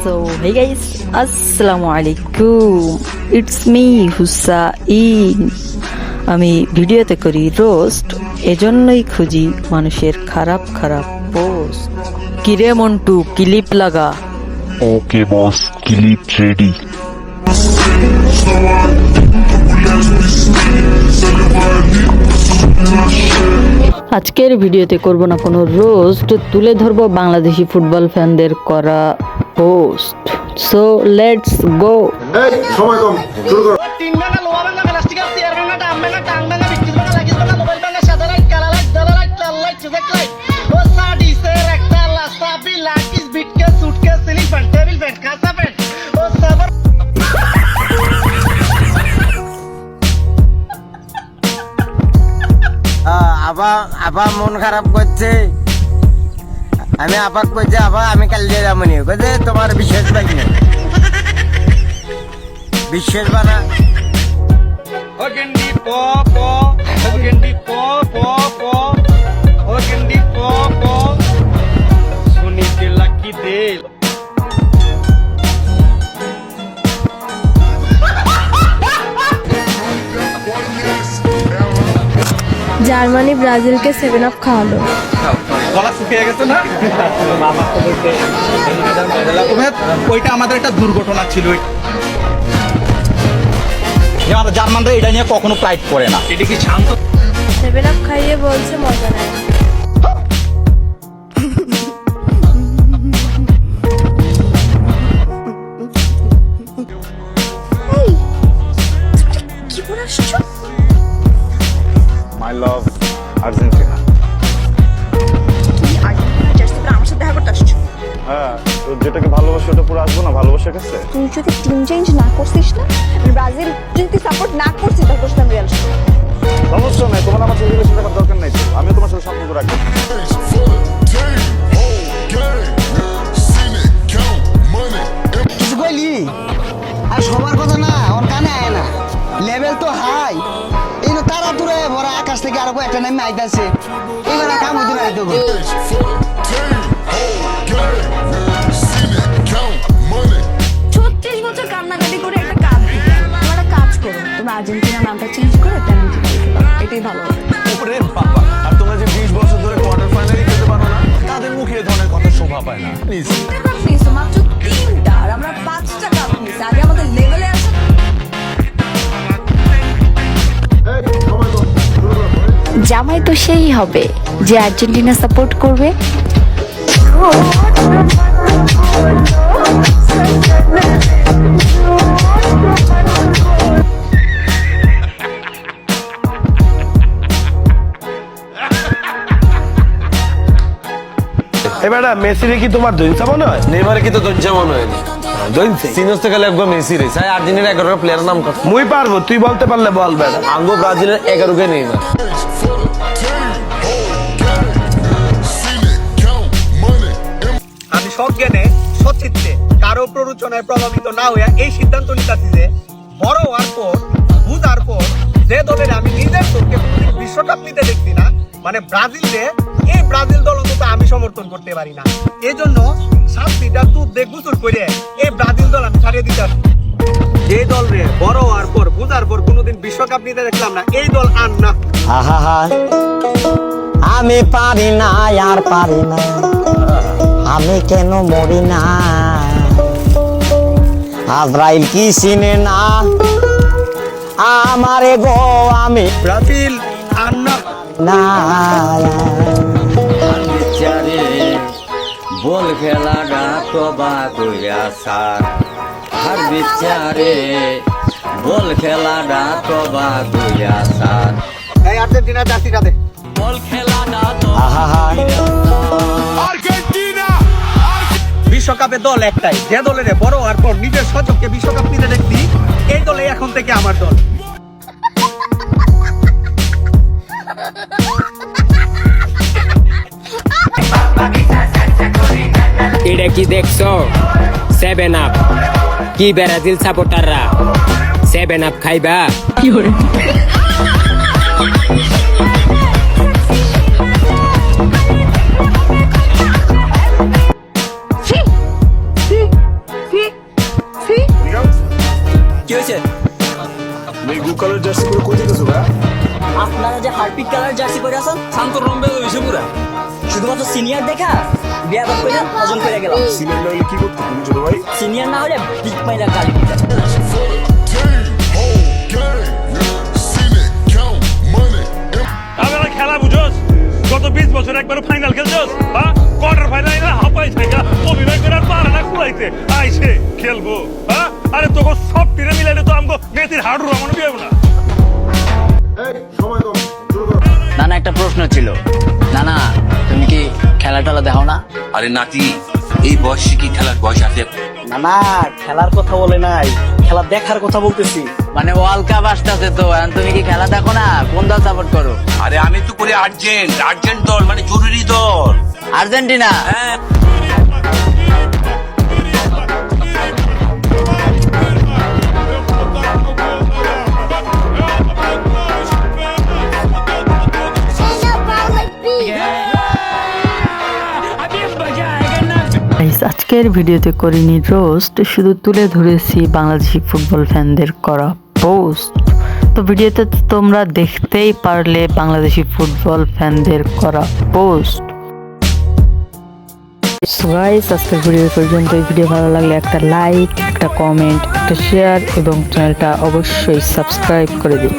So hey guys, আসসালামু আলাইকুম, it's me Hussain. আমি ভিডিওতে করি রোস্ট, এজন্যই খুঁজি মানুষের খারাপ খারাপ পোস্ট। কিরে মন্টু, ক্লিপ লাগা। ওকে বস, ক্লিপ রেডি। আজকের ভিডিওতে করব না কোনো রোস্ট, তুলে ধরবো বাংলাদেশি ফুটবল ফ্যানদের করা পোস্ট। So let's go. সময় কম, শুরু করো। তিন ভাঙা লোহা ভাঙা প্লাস্টিকের চেয়ার ভাঙা ডাম ভাঙা টাং ভাঙা বিস্কিট ভাঙা লাগিস ভাঙা মোবাইল ভাঙা সাদা লাইট কালা লাইট দাদা লাইট লাল লাইট চোখের লাইট ও সাডিসের একটা লাস্তা বিলাকিস বিটকেস suitcase ceiling fan table fan কাঁচা ফ্যান ও সাবার আবা মন খারাপ করছে। আমি আপাক কইছে আবা আমি কাল দিয়ে যাবনি, কইছে তোমার বিশেষ পাই না, বিশেষ বানা ওগেন্ডি প প ওগেন্ডি প প প ওগেন্ডি প প সোনি কে লাকি দিল জার্মানি ব্রাজিলকে 7 আপ খাওয়ালো। গলা শুকিয়ে গেছে না? ওইটা আমাদের একটা দুর্ঘটনা ছিল। জার্মানরা এটা নিয়ে কখনো ফ্লাইট করে না। এটা কি শান্ত 7 আপ খাইয়ে বলছে মজা নাই। কি পড়ে আসছো? মাই লাভ আর্জেন্টিনা। তুমি আর্জেন্টিনা জার্সি পরে আমার সাথে দেখা করতে আসছো? হ্যাঁ, তো যেটাকে ভালোবাসি ওটা পুরো আসবো না, ভালোবাসার কাছে। তুই যদি টিম চেঞ্জ না করছিস না, ব্রাজিল যদি সাপোর্ট না করছিস তাহলে তোর সাথে আমি রিয়াল সমস্যা নাই, তোমার আমার সাথে রিলেশন রাখার দরকার নাই তো। আমিও তোমার সাথে সম্পর্ক রাখবো। কিছু কইলি আর সবার কথা না ওর কানে আয় না, লেভেল তো হাই। এই না তারা দূরে ভরা আকাশ থেকে আরো একটা নামে আইতাছে, এবার কাম হইতে না তো। 36 বছর কান্নাকাটি করে একটা কাজ দিতে, তোমরা কাজ করো, তোমরা আর্জেন্টিনা নামটা চেঞ্জ করে ট্যালেন্ট এটাই ভালো হবে। ওরে বাবা, আর তোমরা যে 20 বছর ধরে কোয়ার্টার ফাইনালে খেলতে পারো না, তাদের মুখে এই ধরনের কথা শোভা পায় না। প্লিজ নিছো মাত্র 3টা আর আমরা 5টা কাপ নিছি, আগে আমাদের লেভেলে আসো। সময় কম, শুরু করো। জামাই তো সেই হবে যে আর্জেন্টিনা সাপোর্ট করবে। এবার মেসিরে কি তোমার দইনসা মনে হয়? নেইমারে কি তো দঞ্জা মনে হয়নি। দইনসে সিনোস থেকে লাগবে মেসি রে। সাই আর্জেন্টিনার 11 প্লেয়ারের নাম কত? মুই পারবো, তুই বলতে পারলে বল বেটা। আঙ্গো ব্রাজিলের 11 কে নেইমার। আমি সজ্ঞানে সচিত্তে কারো প্ররোচনায় প্রভাবিত না হইয়া এই সিদ্ধান্ত নিতেছি যে বড় হওয়ার পর বুঝার পর যে দলের আমি নিজের চোখে কোনোদিন বিশ্বকাপ নিতে দেখছি না, মানে ব্রাজিলকে, এই ব্রাজিল দল অন্তত আমি সমর্থন করতে পারি না। এই জন্য 7টা দুধ দিয়ে গোসল করে এই ব্রাজিল দল আমি ছাড়িয়ে দিতে আসি। যে দল রে বড় হওয়ার পর বুঝার পর কোনোদিন বিশ্বকাপ নিতে দেখলাম না, এই দল আর না। আহা আমি পারি না আর পারি না, আমি কেন মরি না, আজরাইল কি চিনে না আমারে গো, আমি ব্রাজিল আর না। না বল খেলাটা তবা কইয়া সার, আর বিচারে বল খেলাটা তবা কইয়া সার। এই আর্জেন্টিনার জার্সিটা দে। বল খেলাটা আহা বিশ্বকাপে দল একটাই, যে দলের বড় হওয়ার পর নিজের সচককে বিশ্বকাপ নিতে দেখছি, এই দলে এখন থেকে আমার দল। এটা কি দেখছো? 7 আপ কি ব্রাজিল সাপোর্টাররা 7 আপ খাইবা? কি করে হয়েছে? এই গু কালার জার্সি পরে কই যেতেছো ভাই? আপনারা যে হারপিক কালার জার্সি পরে আছেন শান্ত রম্বে হয়েছে পুরা শুধুমাত্র সিনিয়র দেখা বিয়া বাদ করে হজম করে গেলাম। সিনিয়র না হলে কি করতে তুমি ছোট ভাই? সিনিয়র না হলে বিগ মাইলা গালি দিতাম। আমরা খেলা বুঝোস গত 20 বছর একবার ফাইনাল খেলছস হ্যাঁ কোয়ার্টার ফাইনাল হাঁপাই থাকা অভিনয় করার পারে না কুলাইতে আইছে খেলবো হ্যাঁ আরে তোকে সব টিরে মিলাইলে তো আমগো মেয়েদের হাড়ু রমানো বিয়ে না। এই সময় কম শুরু করো নানা একটা প্রশ্ন ছিল, নানা তুমি কি খেলা টেলা দেখো না? আরে নাতি এই বয়সে কি খেলার বয়স আছে? না খেলার কথা বলে নাই, খেলা দেখার কথা বলতেছি। মানে ওয়ার্ল্ড কাপ আসতেছে তো, এখন তুমি কি খেলা দেখো না? কোন দল সাপোর্ট করো? আরে আমি তো করি আর্জেন্ট দল মানে জরুরি দল আর্জেন্টিনা। হ্যাঁ Guys, আজকের ভিডিওতে করিনি রোস্ট, শুধু তুলে ধরেছি বাংলাদেশি ফুটবল ফ্যানদের করা পোস্ট। তো ভিডিওতে তো তোমরা দেখতেই পারলে বাংলাদেশি ফুটবল ফ্যানদের করা পোস্ট। সো গাইস, আজকের ভিডিও পর্যন্ত। এই ভিডিও ভালো লাগলে একটা লাইক, একটা কমেন্ট, একটা শেয়ার এবং চ্যানেলটা অবশ্যই সাবস্ক্রাইব করে দিন।